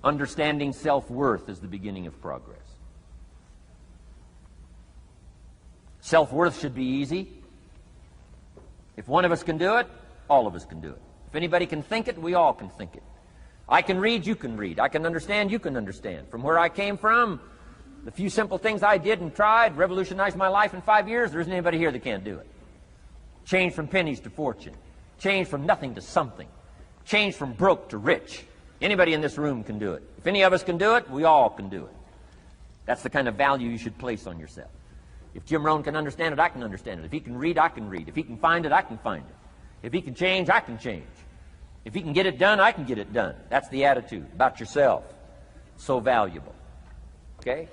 Understanding self-worth is the beginning of progress. Self-worth should be easy. If one of us can do it, all of us can do it. If anybody can think it, we all can think it. I can read, you can read. I can understand, you can understand. From where I came from, the few simple things I did and tried revolutionized my life in 5 years. There isn't anybody here that can't do it. Change from pennies to fortune. Change from nothing to something. Change from broke to rich. Anybody in this room can do it. If any of us can do it, we all can do it. That's the kind of value you should place on yourself. If Jim Rohn can understand it, I can understand it. If he can read, I can read. If he can find it, I can find it. If he can change, I can change. If he can get it done, I can get it done. That's the attitude about yourself. So valuable. Okay?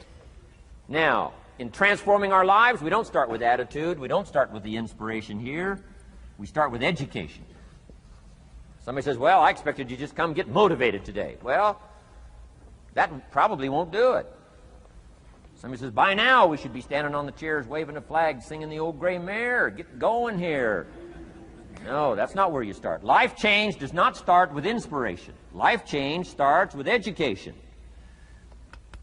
Now, in transforming our lives, we don't start with attitude. We don't start with the inspiration here. We start with education. Somebody says, well, I expected you just come get motivated today. Well, that probably won't do it. Somebody says, by now we should be standing on the chairs, waving a flag, singing the old gray mare. Get going here. No, that's not where you start. Life change does not start with inspiration. Life change starts with education.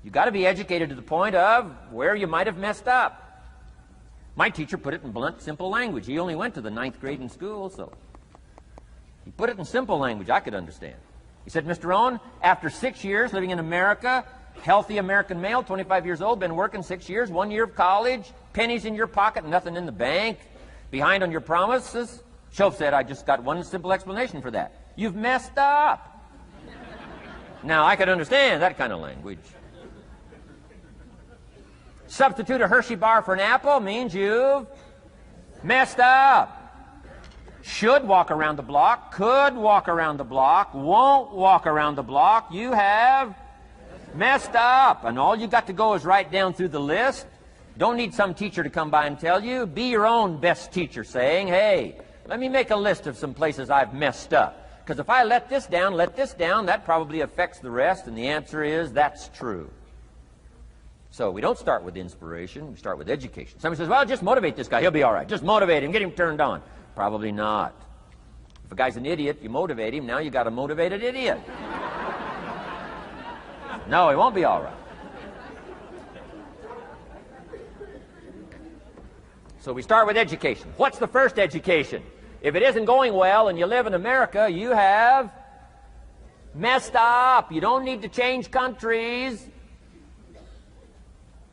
You've got to be educated to the point of where you might have messed up. My teacher put it in blunt, simple language. He only went to the 9th grade in school, so he put it in simple language I could understand. He said, Mr. Rohn, after 6 years living in America, healthy American male, 25 years old, been working 6 years, 1 year of college, pennies in your pocket, nothing in the bank, behind on your promises. Shoaff said, I just got one simple explanation for that. You've messed up. Now, I could understand that kind of language. Substitute a Hershey bar for an apple means you've messed up. Should walk around the block, could walk around the block, won't walk around the block. You have messed up. And all you got to go is right down through the list. Don't need some teacher to come by and tell you. Be your own best teacher saying, hey, let me make a list of some places I've messed up. Because if I let this down, that probably affects the rest. And the answer is, that's true. So we don't start with inspiration. We start with education. Somebody says, well, just motivate this guy. He'll be all right. Just motivate him. Get him turned on. Probably not. If a guy's an idiot, you motivate him. Now you got a motivated idiot. No, he won't be all right. So we start with education. What's the first education? If it isn't going well and you live in America, you have messed up. You don't need to change countries.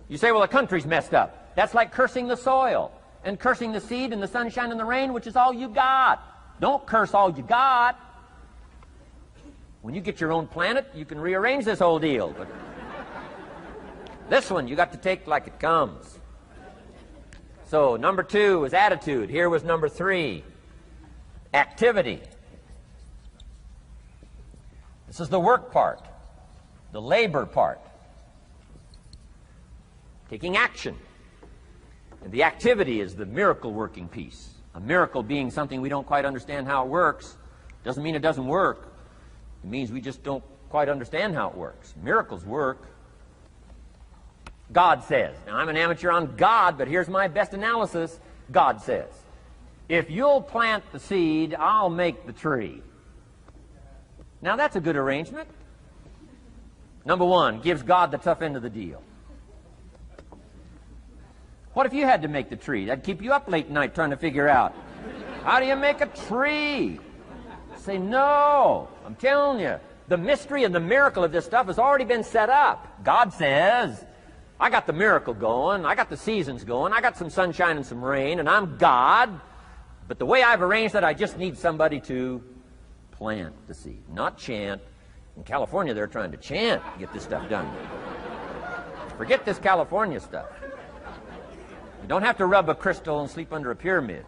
You say, well, the country's messed up. That's like cursing the soil and cursing the seed and the sunshine and the rain, which is all you got. Don't curse all you got. When you get your own planet, you can rearrange this whole deal. But this one, you got to take like it comes. So number 2 was attitude. Here was number 3, activity. This is the work part, the labor part. Taking action. And the activity is the miracle working piece. A miracle being something we don't quite understand how it works doesn't mean it doesn't work. It means we just don't quite understand how it works. Miracles work. God says. Now, I'm an amateur on God, but here's my best analysis. God says, if you'll plant the seed, I'll make the tree. Now, that's a good arrangement. Number 1, gives God the tough end of the deal. What if you had to make the tree? That'd keep you up late night trying to figure out, how do you make a tree? Say, no. I'm telling you, the mystery and the miracle of this stuff has already been set up. God says, I got the miracle going, I got the seasons going, I got some sunshine and some rain, and I'm God. But the way I've arranged that, I just need somebody to plant the seed, not chant. In California, they're trying to chant to get this stuff done. Forget this California stuff. You don't have to rub a crystal and sleep under a pyramid.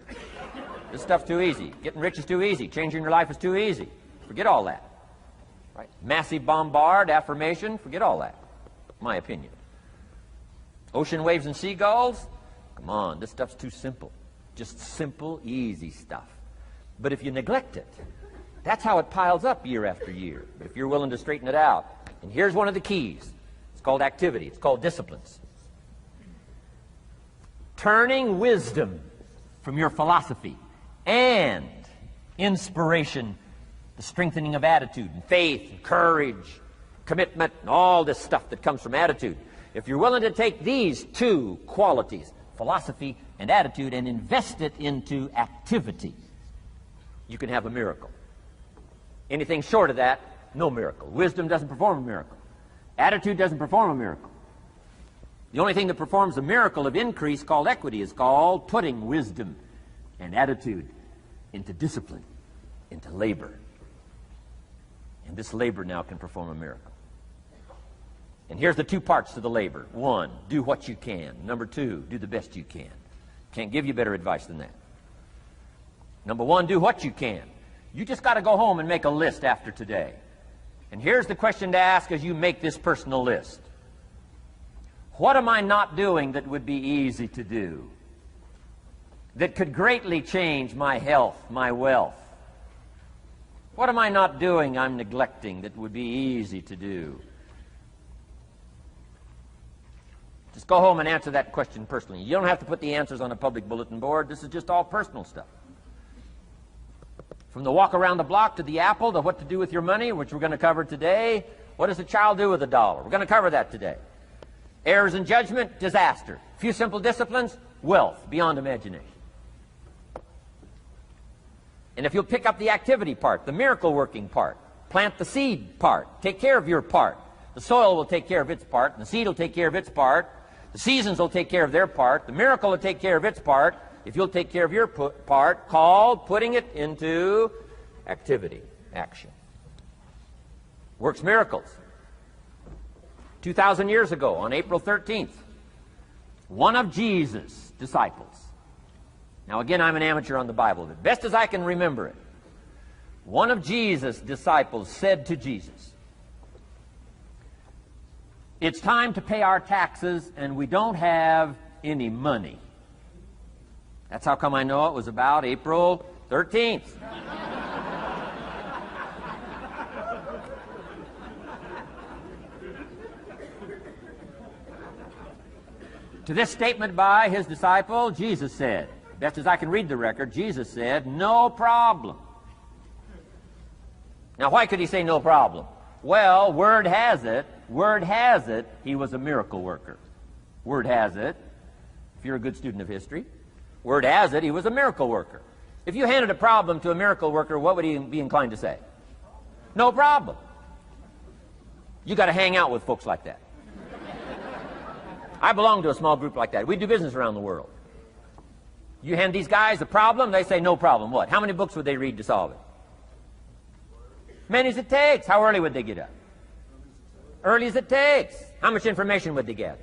This stuff's too easy. Getting rich is too easy. Changing your life is too easy. Forget all that. Right? Massive bombard, affirmation, forget all that. My opinion. Ocean waves and seagulls? Come on, this stuff's too simple. Just simple, easy stuff. But if you neglect it, that's how it piles up year after year. But if you're willing to straighten it out, and here's one of the keys. It's called activity. It's called disciplines. Turning wisdom from your philosophy and inspiration, the strengthening of attitude and faith and courage, commitment, and all this stuff that comes from attitude. If you're willing to take these two qualities, philosophy and attitude, and invest it into activity, you can have a miracle. Anything short of that, no miracle. Wisdom doesn't perform a miracle. Attitude doesn't perform a miracle. The only thing that performs a miracle of increase called equity is called putting wisdom and attitude into discipline, into labor. And this labor now can perform a miracle. And here's the two parts to the labor. One, do what you can. Number two, do the best you can. Can't give you better advice than that. Number one, do what you can. You just got to go home and make a list after today. And here's the question to ask as you make this personal list. What am I not doing that would be easy to do? That could greatly change my health, my wealth? What am I not doing I'm neglecting that would be easy to do? Just go home and answer that question personally. You don't have to put the answers on a public bulletin board. This is just all personal stuff. From the walk around the block to the apple to what to do with your money, which we're going to cover today. What does a child do with $1? We're going to cover that today. Errors in judgment, disaster. Few simple disciplines, wealth beyond imagination. And if you'll pick up the activity part, the miracle working part, plant the seed part, take care of your part. The soil will take care of its part, and the seed will take care of its part. The seasons will take care of their part. The miracle will take care of its part. If you'll take care of your part, called putting it into activity, action. Works miracles. 2,000 years ago, on April 13th, one of Jesus' disciples. Now again, I'm an amateur on the Bible, but best as I can remember it, one of Jesus' disciples said to Jesus, "It's time to pay our taxes and we don't have any money." That's how come I know it was about April 13th. To this statement by his disciple, Jesus said, best as I can read the record, Jesus said, "No problem." Now, why could he say no problem? Well, word has it, he was a miracle worker. Word has it, if you're a good student of history, word has it, he was a miracle worker. If you handed a problem to a miracle worker, what would he be inclined to say? No problem. You got to hang out with folks like that. I belong to a small group like that. We do business around the world. You hand these guys a problem, they say no problem. What? How many books would they read to solve it? Many as it takes. How early would they get up? Early as it takes. How much information would they get?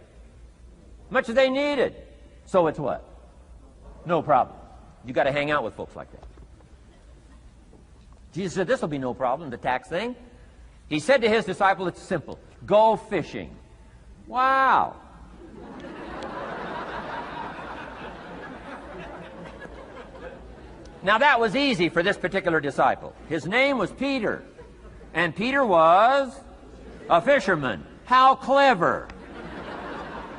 Much as they needed. So it's what? No problem. You got to hang out with folks like that. Jesus said this will be no problem, the tax thing. He said to his disciple, it's simple. Go fishing. Wow. Now that was easy for this particular disciple. His name was Peter. And Peter was a fisherman. How clever.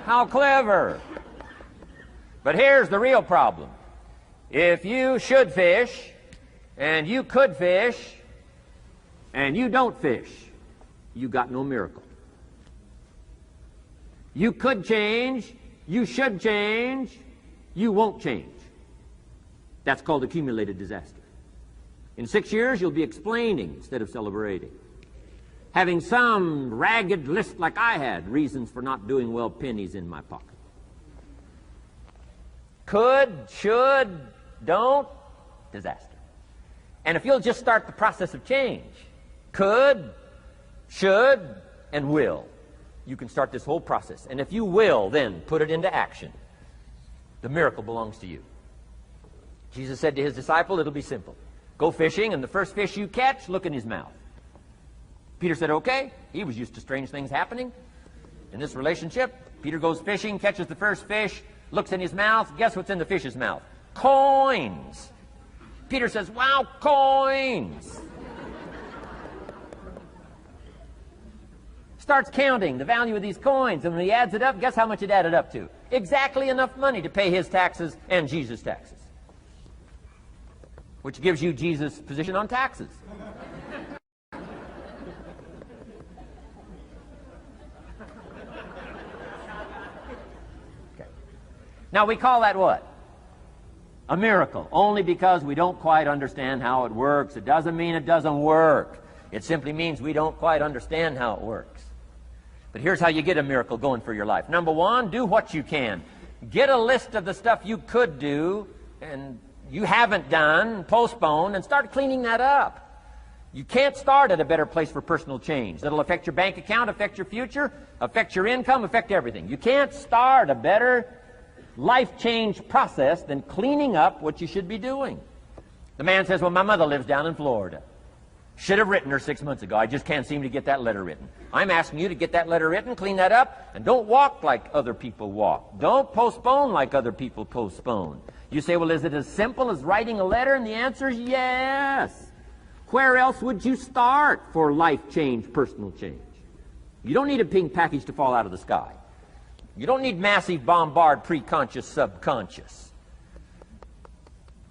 How clever. But here's the real problem. If you should fish, and you could fish, and you don't fish, you got no miracle. You could change, you should change, you won't change. That's called accumulated disaster. In 6 years, you'll be explaining instead of celebrating. Having some ragged list like I had, reasons for not doing well, pennies in my pocket. Could, should, don't, disaster. And if you'll just start the process of change, could, should, and will, you can start this whole process. And if you will, then put it into action. The miracle belongs to you. Jesus said to his disciple, it'll be simple. Go fishing, and the first fish you catch, look in his mouth. Peter said, okay. He was used to strange things happening in this relationship. Peter goes fishing, catches the first fish, looks in his mouth. Guess what's in the fish's mouth? Coins. Peter says, wow, coins. Starts counting the value of these coins, and when he adds it up, guess how much it added up to? Exactly enough money to pay his taxes and Jesus' taxes. Which gives you Jesus' position on taxes. Now, we call that what? A miracle, only because we don't quite understand how it works. It doesn't mean it doesn't work. It simply means we don't quite understand how it works. But here's how you get a miracle going for your life. Number one, do what you can. Get a list of the stuff you could do and you haven't done, postpone, and start cleaning that up. You can't start at a better place for personal change. That'll affect your bank account, affect your future, affect your income, affect everything. You can't start a better life change process than cleaning up what you should be doing. The man says, well, my mother lives down in Florida. Should have written her 6 months ago. I just can't seem to get that letter written. I'm asking you to get that letter written, clean that up, and don't walk like other people walk. Don't postpone like other people postpone. You say, well, is it as simple as writing a letter? And the answer is yes. Where else would you start for life change, personal change? You don't need a pink package to fall out of the sky. You don't need massive bombard, pre-conscious, subconscious.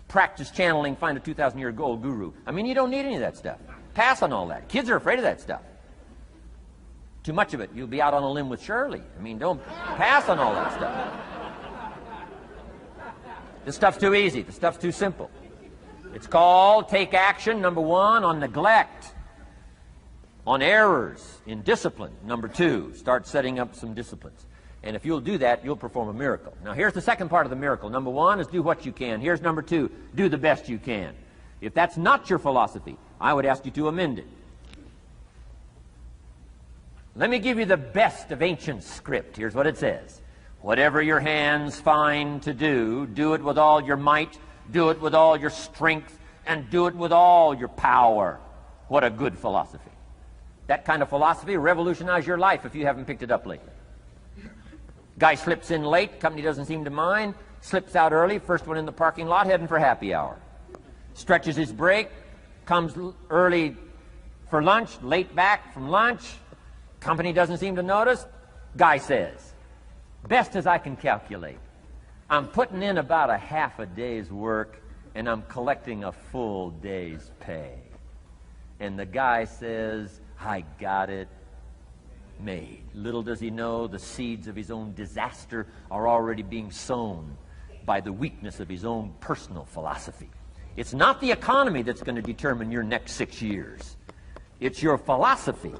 Practice channeling, find a 2,000-year-old guru. I mean, you don't need any of that stuff. Pass on all that. Kids are afraid of that stuff. Too much of it, you'll be out on a limb with Shirley. I mean, don't pass on all that stuff. This stuff's too easy. This stuff's too simple. It's called take action, number one, on neglect, on errors, in discipline. Number two, start setting up some disciplines. And if you'll do that, you'll perform a miracle. Now, here's the second part of the miracle. Number one is do what you can. Here's number two, do the best you can. If that's not your philosophy, I would ask you to amend it. Let me give you the best of ancient script. Here's what it says. Whatever your hands find to do, do it with all your might, do it with all your strength, and do it with all your power. What a good philosophy. That kind of philosophy will revolutionize your life if you haven't picked it up lately. Guy slips in late, company doesn't seem to mind, slips out early, first one in the parking lot, heading for happy hour. Stretches his break, comes early for lunch, late back from lunch, company doesn't seem to notice. Guy says, best as I can calculate, I'm putting in about a half a day's work and I'm collecting a full day's pay. And the guy says, I got it made. Little does he know the seeds of his own disaster are already being sown by the weakness of his own personal philosophy. It's not the economy that's going to determine your next 6 years. It's your philosophy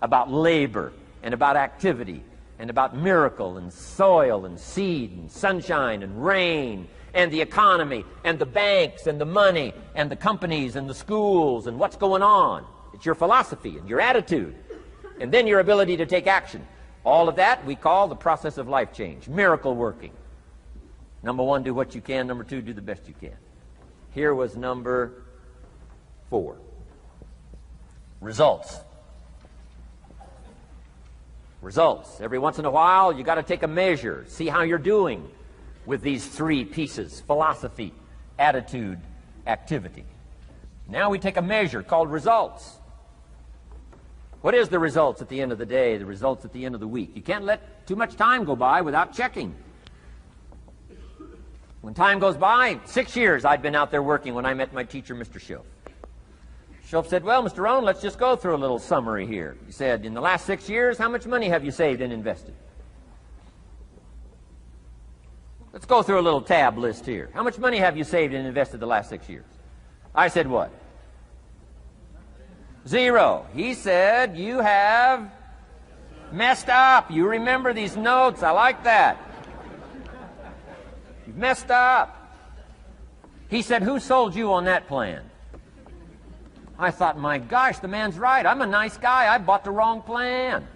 about labor and about activity and about miracle and soil and seed and sunshine and rain and the economy and the banks and the money and the companies and the schools and what's going on. It's your philosophy and your attitude. And then your ability to take action. All of that we call the process of life change, miracle working. Number one, do what you can. Number two, do the best you can. Here was number 4. Results. Results. Every once in a while, you got to take a measure, see how you're doing with these 3 pieces: philosophy, attitude, activity. Now we take a measure called results. What is the results at the end of the day, the results at the end of the week? You can't let too much time go by without checking. When time goes by, 6 years I'd been out there working when I met my teacher, Mr. Schoaf. Schoaf said, well, Mr. Rohn, let's just go through a little summary here. He said, in the last 6 years, how much money have you saved and invested? Let's go through a little tab list here. How much money have you saved and invested the last 6 years? I said, what? 0. He said, you have messed up. You remember these notes. I like that. You've messed up. He said, who sold you on that plan? I thought, my gosh, the man's right. I'm a nice guy. I bought the wrong plan.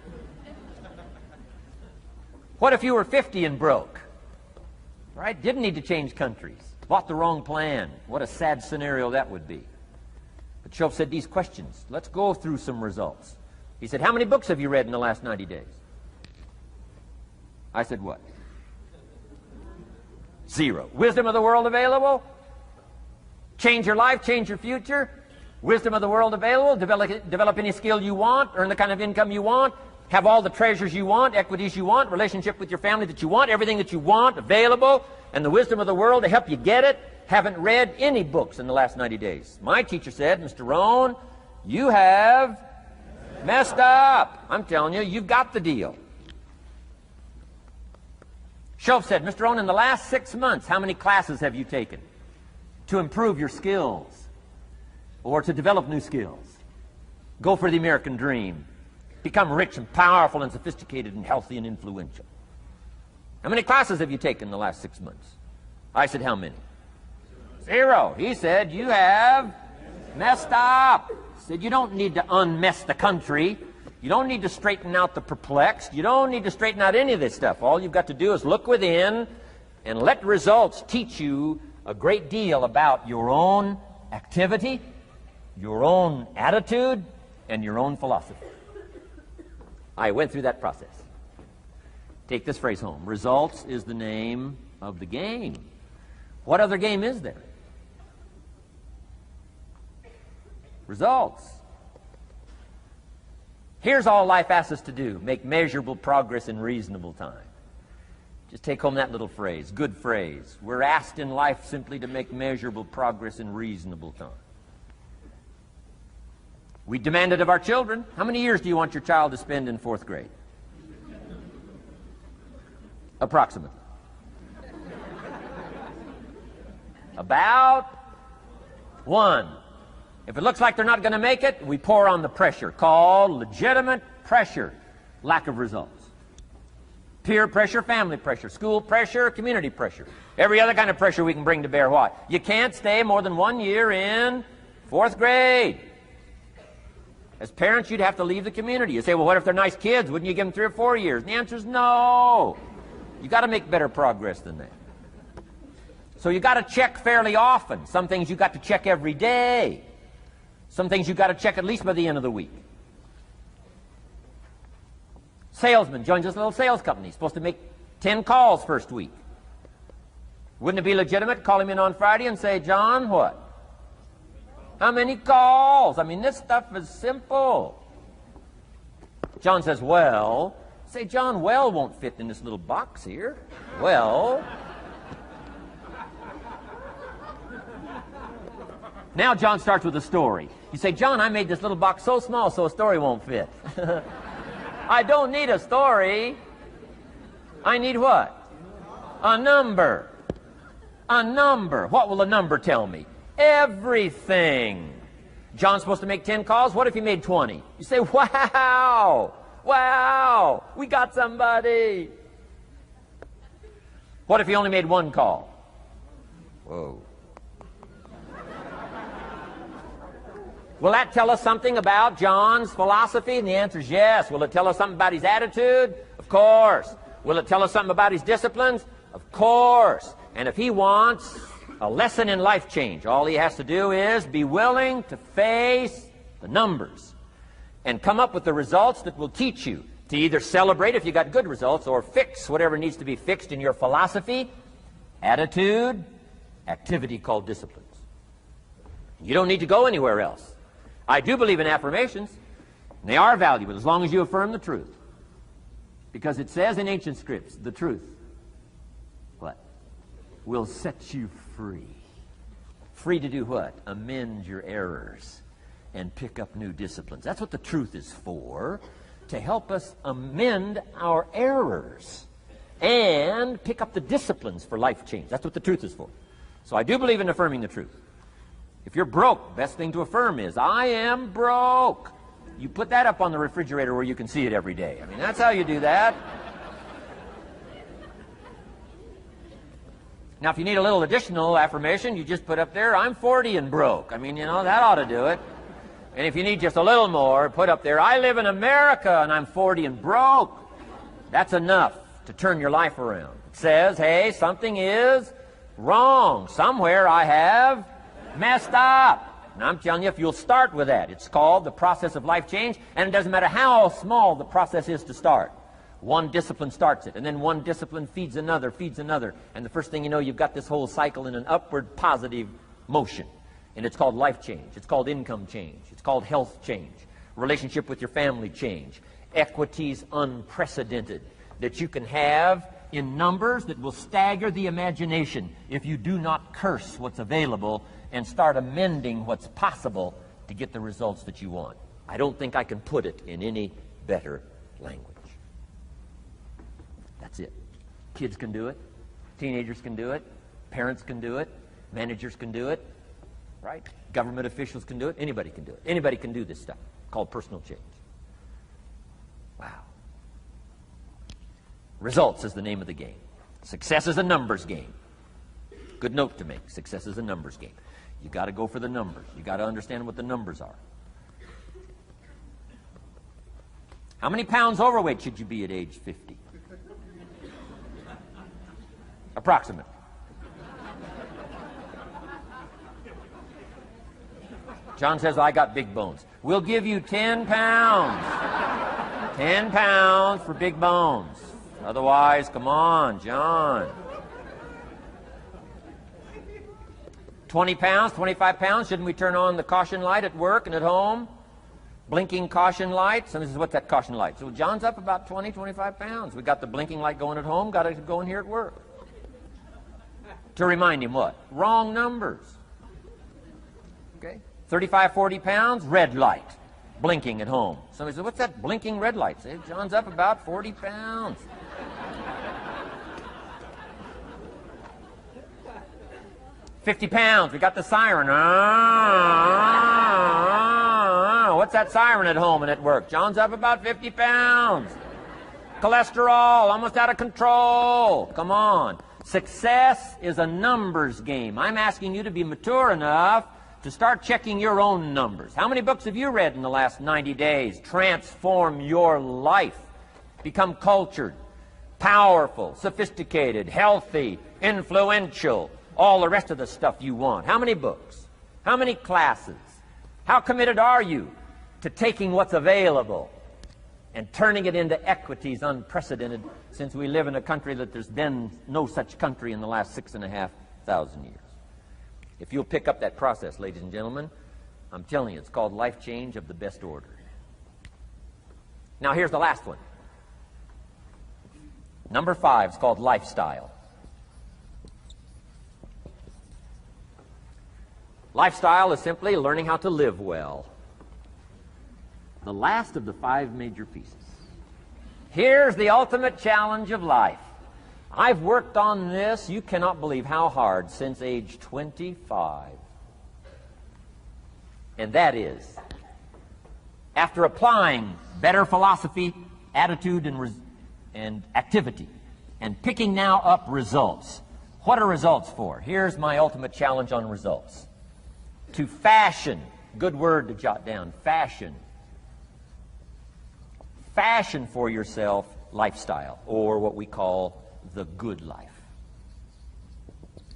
What if you were 50 and broke? Right? Didn't need to change countries. Bought the wrong plan. What a sad scenario that would be. But Schoaf said these questions. Let's go through some results. He said, how many books have you read in the last 90 days? I said, what? 0. Wisdom of the world available? Change your life, change your future? Wisdom of the world available? Develop any skill you want? Earn the kind of income you want? Have all the treasures you want, equities you want, relationship with your family that you want, everything that you want available, and the wisdom of the world to help you get it? Haven't read any books in the last 90 days. My teacher said, Mr. Rohn, you have messed up. I'm telling you, you've got the deal. Shoaff said, Mr. Rohn, in the last 6 months, how many classes have you taken to improve your skills or to develop new skills? Go for the American dream. Become rich and powerful and sophisticated and healthy and influential. How many classes have you taken in the last 6 months? I said, how many? 0. He said, you have messed up. He said, you don't need to unmess the country. You don't need to straighten out the perplexed. You don't need to straighten out any of this stuff. All you've got to do is look within and let results teach you a great deal about your own activity, your own attitude, and your own philosophy. I went through that process. Take this phrase home. Results is the name of the game. What other game is there? Results. Here's all life asks us to do. Make measurable progress in reasonable time. Just take home that little phrase. Good phrase. We're asked in life simply to make measurable progress in reasonable time. We demand it of our children. How many years do you want your child to spend in 4th grade? Approximately. About 1. If it looks like they're not going to make it, we pour on the pressure, called legitimate pressure, lack of results. Peer pressure, family pressure, school pressure, community pressure. Every other kind of pressure we can bring to bear. What? You can't stay more than 1 year in 4th grade. As parents, you'd have to leave the community. You say, well, what if they're nice kids? Wouldn't you give them 3 or 4 years? And the answer is no. You got to make better progress than that. So you got to check fairly often. Some things you got to check every day. Some things you got to check at least by the end of the week. Salesman joins this little sales company. He's supposed to make 10 calls first week. Wouldn't it be legitimate to call him in on Friday and say, John, what? How many calls? I mean, this stuff is simple. John says, well. Say, John, well won't fit in this little box here. Well. Now John starts with a story. You say, John, I made this little box so small so a story won't fit. I don't need a story. I need what? A number. A number. What will a number tell me? Everything. John's supposed to make 10 calls. What if he made 20? You say, wow. Wow. We got somebody. What if he only made 1 call? Whoa. Will that tell us something about John's philosophy? And the answer is yes. Will it tell us something about his attitude? Of course. Will it tell us something about his disciplines? Of course. And if he wants a lesson in life change, all he has to do is be willing to face the numbers and come up with the results that will teach you to either celebrate if you got good results or fix whatever needs to be fixed in your philosophy, attitude, activity called disciplines. You don't need to go anywhere else. I do believe in affirmations. They are valuable as long as you affirm the truth. Because it says in ancient scripts, the truth, what? Will set you free. Free to do what? Amend your errors and pick up new disciplines. That's what the truth is for, to help us amend our errors and pick up the disciplines for life change. That's what the truth is for. So I do believe in affirming the truth. If you're broke, best thing to affirm is, I am broke. You put that up on the refrigerator where you can see it every day. I mean, that's how you do that. Now, if you need a little additional affirmation, you just put up there, I'm 40 and broke. I mean, you know, that ought to do it. And if you need just a little more, put up there, I live in America and I'm 40 and broke. That's enough to turn your life around. It says, hey, something is wrong. Somewhere I have messed up. And I'm telling you, if you'll start with that, it's called the process of life change, and it doesn't matter how small the process is to start. One discipline starts it, and then one discipline feeds another, and the first thing you know, you've got this whole cycle in an upward positive motion. And it's called life change. It's called income change. It's called health change. Relationship with your family change. Equities unprecedented that you can have in numbers that will stagger the imagination if you do not curse what's available and start amending what's possible to get the results that you want. I don't think I can put it in any better language. That's it. Kids can do it. Teenagers can do it. Parents can do it. Managers can do it. Right? Government officials can do it. Anybody can do it. Anybody can do this stuff called personal change. Wow. Results is the name of the game. Success is a numbers game. Good note to make. Success is a numbers game. You got to go for the numbers. You got to understand what the numbers are. How many pounds overweight should you be at age 50? Approximate. John says, I got big bones. We'll give you 10 pounds. 10 pounds for big bones. Otherwise, come on, John. 20 pounds, 25 pounds. Shouldn't we turn on the caution light at work and at home? Blinking caution light. Somebody says, what's that caution light? So John's up about 20, 25 pounds. We got the blinking light going at home, got it going here at work. To remind him what? Wrong numbers. Okay? 35, 40 pounds, red light. Blinking at home. Somebody says, what's that blinking red light? Say, John's up about 40 pounds. 50 pounds, we got the siren. What's that siren at home and at work? John's up about 50 pounds. Cholesterol, almost out of control. Come on. Success is a numbers game. I'm asking you to be mature enough to start checking your own numbers. How many books have you read in the last 90 days? Transform your life. Become cultured, powerful, sophisticated, healthy, influential, all the rest of the stuff you want. How many books? How many classes? How committed are you to taking what's available and turning it into equities unprecedented, since we live in a country that there's been no such country in the last 6,500 years? If you'll pick up that process, ladies and gentlemen, I'm telling you, it's called life change of the best order. Now here's the last one. Number 5 is called lifestyle. Lifestyle is simply learning how to live well. The last of the 5 major pieces. Here's the ultimate challenge of life. I've worked on this, you cannot believe how hard, since age 25. And that is, after applying better philosophy, attitude, and activity, and picking now up results. What are results for? Here's my ultimate challenge on results. To fashion, good word to jot down, fashion. Fashion for yourself lifestyle, or what we call the good life.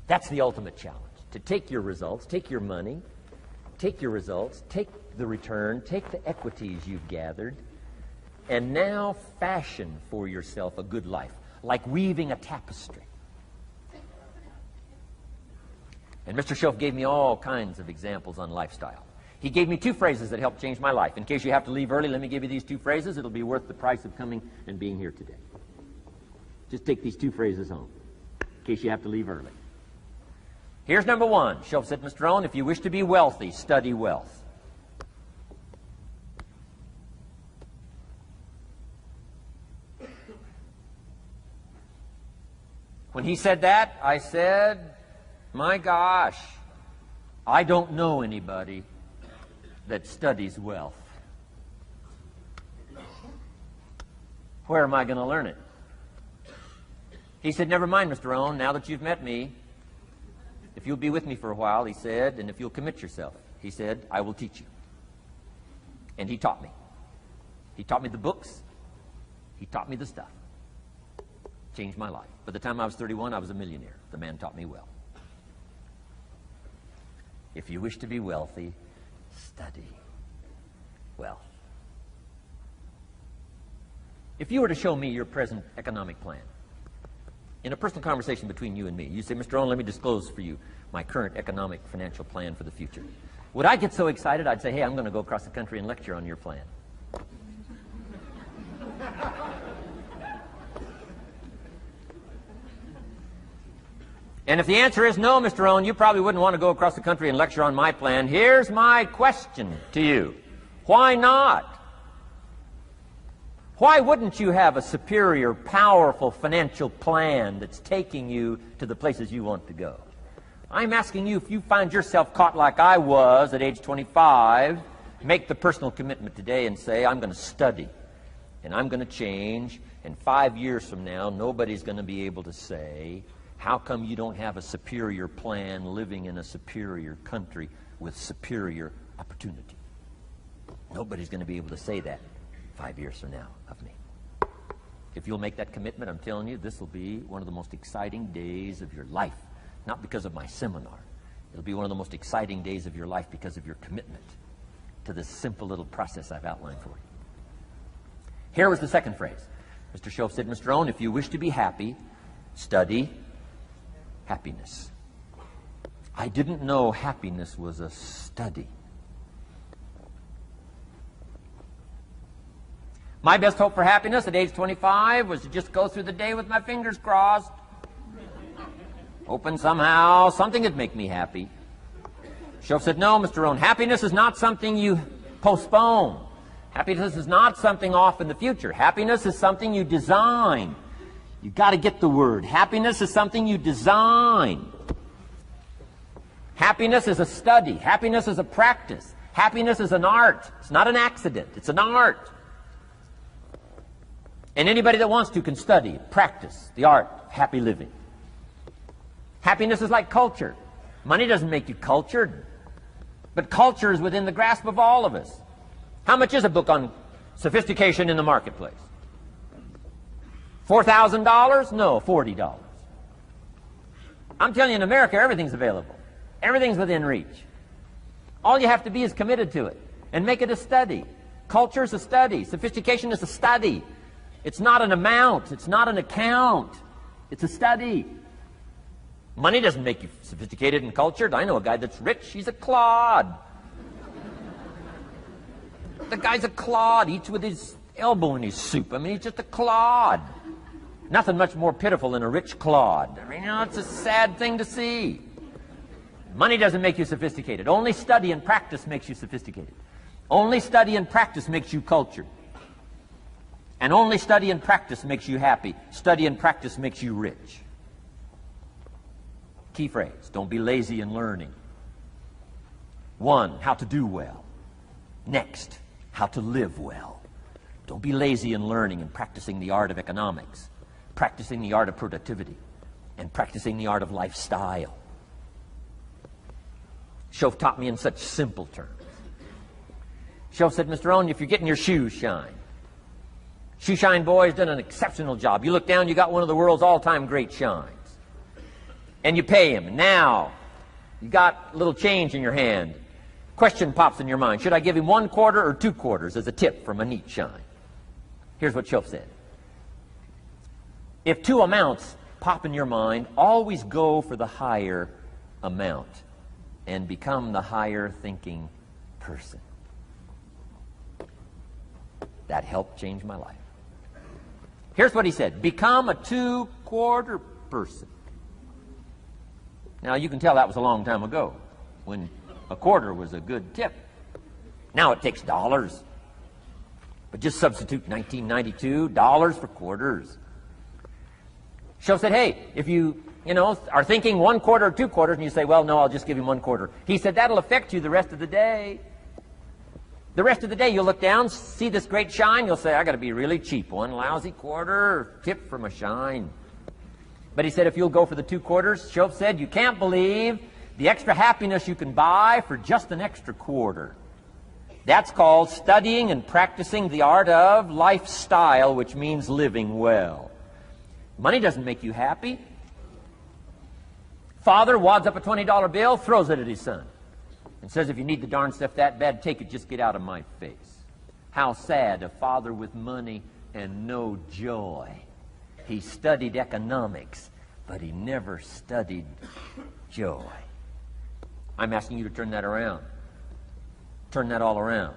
That's the ultimate challenge. To take your results, take your money, take your results, take the return, take the equities you've gathered, and now fashion for yourself a good life, like weaving a tapestry. And Mr. Schoaf gave me all kinds of examples on lifestyle. He gave me 2 phrases that helped change my life. In case you have to leave early, let me give you these 2 phrases. It'll be worth the price of coming and being here today. Just take these 2 phrases home, in case you have to leave early. Here's number 1. Schoaf said, Mr. Rohn, if you wish to be wealthy, study wealth. When he said that, I said, my gosh, I don't know anybody that studies wealth. Where am I going to learn it? He said, never mind, Mr. Rohn, now that you've met me, if you'll be with me for a while, he said, and if you'll commit yourself, he said, I will teach you. And he taught me. He taught me the books. He taught me the stuff. Changed my life. By the time I was 31, I was a millionaire. The man taught me well. If you wish to be wealthy, study wealth. If you were to show me your present economic plan, in a personal conversation between you and me, you say, Mr. Rohn, let me disclose for you my current economic financial plan for the future. Would I get so excited, I'd say, hey, I'm going to go across the country and lecture on your plan. And if the answer is no, Mr. Rohn, you probably wouldn't want to go across the country and lecture on my plan. Here's my question to you. Why not? Why wouldn't you have a superior, powerful financial plan that's taking you to the places you want to go? I'm asking you, if you find yourself caught like I was at age 25, make the personal commitment today and say, I'm going to study and I'm going to change, and 5 years from now, nobody's going to be able to say, how come you don't have a superior plan living in a superior country with superior opportunity? Nobody's going to be able to say that 5 years from now of me. If you'll make that commitment, I'm telling you, this will be one of the most exciting days of your life. Not because of my seminar. It'll be one of the most exciting days of your life because of your commitment to this simple little process I've outlined for you. Here was the second phrase. Mr. Shoaff said, Mr. Rohn, if you wish to be happy, study happiness. I didn't know happiness was a study. My best hope for happiness at age 25 was to just go through the day with my fingers crossed. Hoping somehow something would make me happy. Shoaff said, no, Mr. Rohn, happiness is not something you postpone. Happiness is not something off in the future. Happiness is something you design. You've got to get the word. Happiness is something you design. Happiness is a study. Happiness is a practice. Happiness is an art. It's not an accident. It's an art. And anybody that wants to can study, practice the art of happy living. Happiness is like culture. Money doesn't make you cultured, but culture is within the grasp of all of us. How much is a book on sophistication in the marketplace? $4,000? No, $40. I'm telling you, in America, everything's available. Everything's within reach. All you have to be is committed to it and make it a study. Culture is a study. Sophistication is a study. It's not an amount. It's not an account. It's a study. Money doesn't make you sophisticated and cultured. I know a guy that's rich. He's a clod. The guy's a clod. Eats with his elbow in his soup. I mean, he's just a clod. Nothing much more pitiful than a rich clod. I mean, you know, it's a sad thing to see. Money doesn't make you sophisticated. Only study and practice makes you sophisticated. Only study and practice makes you cultured. And only study and practice makes you happy. Study and practice makes you rich. Key phrase, don't be lazy in learning. 1, how to do well. Next, how to live well. Don't be lazy in learning and practicing the art of economics, practicing the art of productivity, and practicing the art of lifestyle. Shoaff taught me in such simple terms. Shoaff said, Mr. Rohn, if you're getting your shoes shined, Shoe Shine Boy's done an exceptional job. You look down, you got one of the world's all-time great shines. And you pay him. And now, you got a little change in your hand. Question pops in your mind. Should I give him 1 quarter or 2 quarters as a tip from a neat shine? Here's what Shoaff said. If 2 amounts pop in your mind, always go for the higher amount and become the higher thinking person. That helped change my life. Here's what he said. Become a 2-quarter person. Now, you can tell that was a long time ago when a quarter was a good tip. Now it takes dollars. But just substitute 1992, dollars for quarters. Shoaff said, hey, if you are thinking 1 quarter or 2 quarters, and you say, well, no, I'll just give him 1 quarter. He said, that'll affect you the rest of the day. The rest of the day, you'll look down, see this great shine, you'll say, I got to be really cheap. 1 lousy quarter, tip from a shine. But he said, if you'll go for the 2 quarters, Shoaff said, you can't believe the extra happiness you can buy for just an extra quarter. That's called studying and practicing the art of lifestyle, which means living well. Money doesn't make you happy. Father wads up a $20 bill, throws it at his son, and says, if you need the darn stuff that bad, take it, just get out of my face. How sad, a father with money and no joy. He studied economics, but he never studied joy. I'm asking you to turn that around. Turn that all around.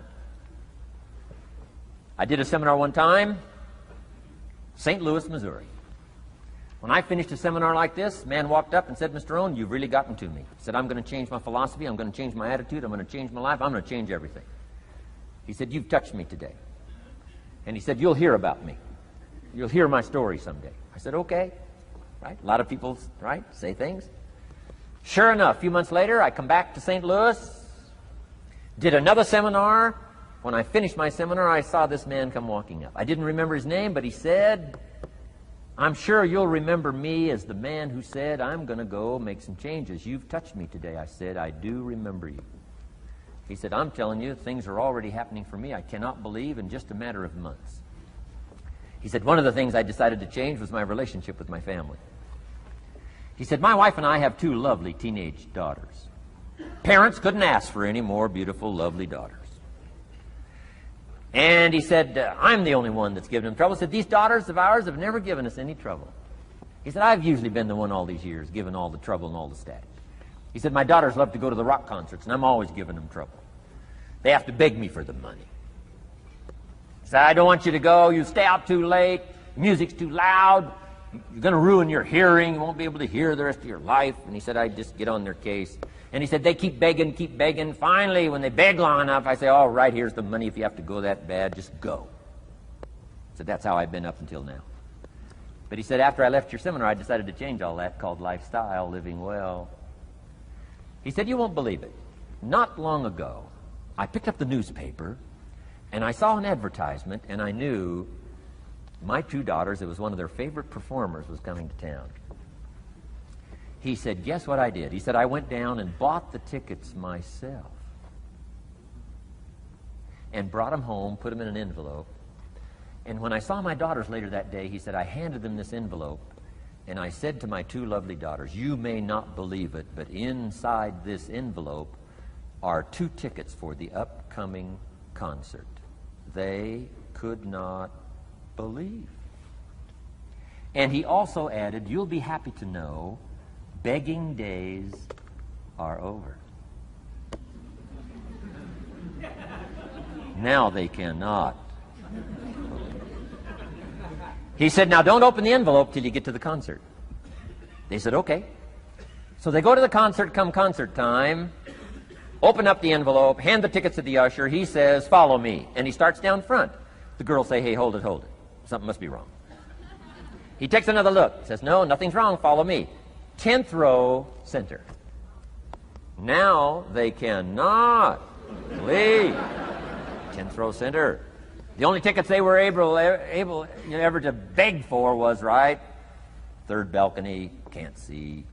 I did a seminar one time, St. Louis, Missouri. When I finished a seminar like this, a man walked up and said, Mr. Rohn, you've really gotten to me. He said, I'm going to change my philosophy, I'm going to change my attitude, I'm going to change my life, I'm going to change everything. He said, you've touched me today. And he said, you'll hear about me. You'll hear my story someday. I said, okay. Right? A lot of people, right, say things. Sure enough, a few months later, I come back to St. Louis, did another seminar. When I finished my seminar, I saw this man come walking up. I didn't remember his name, but he said, I'm sure you'll remember me as the man who said, I'm going to go make some changes. You've touched me today. I said, I do remember you. He said, I'm telling you, things are already happening for me. I cannot believe in just a matter of months. He said, one of the things I decided to change was my relationship with my family. He said, my wife and I have 2 lovely teenage daughters. Parents couldn't ask for any more beautiful, lovely daughters. And he said, I'm the only one that's given them trouble. He said, these daughters of ours have never given us any trouble. He said, I've usually been the one all these years giving all the trouble and all the static. He said, my daughters love to go to the rock concerts, and I'm always giving them trouble. They have to beg me for the money. He said, I don't want you to go. You stay out too late. Music's too loud. You're going to ruin your hearing. You won't be able to hear the rest of your life. And he said, I just get on their case. And he said, they keep begging, keep begging. Finally, when they beg long enough, I say, all right, here's the money. If you have to go that bad, just go. So that's how I've been up until now. But he said, after I left your seminar, I decided to change all that, called lifestyle, living well. He said, you won't believe it. Not long ago, I picked up the newspaper, and I saw an advertisement, and I knew my 2 daughters, it was one of their favorite performers, was coming to town. He said, guess what I did? He said, I went down and bought the tickets myself and brought them home, put them in an envelope. And when I saw my daughters later that day, he said, I handed them this envelope, and I said to my 2 lovely daughters, you may not believe it, but inside this envelope are 2 tickets for the upcoming concert. They could not believe. And he also added, you'll be happy to know begging days are over. Now they cannot. He said, now don't open the envelope till you get to the concert. They said, okay. So they go to the concert, come concert time, open up the envelope, hand the tickets to the usher. He says, follow me. And he starts down front. The girls say, hey, hold it, hold it. Something must be wrong. He takes another look, says, no, nothing's wrong, follow me. 10th row, center. Now they cannot leave. 10th row, center. The only tickets they were able ever to beg for was, right, 3rd balcony, can't see.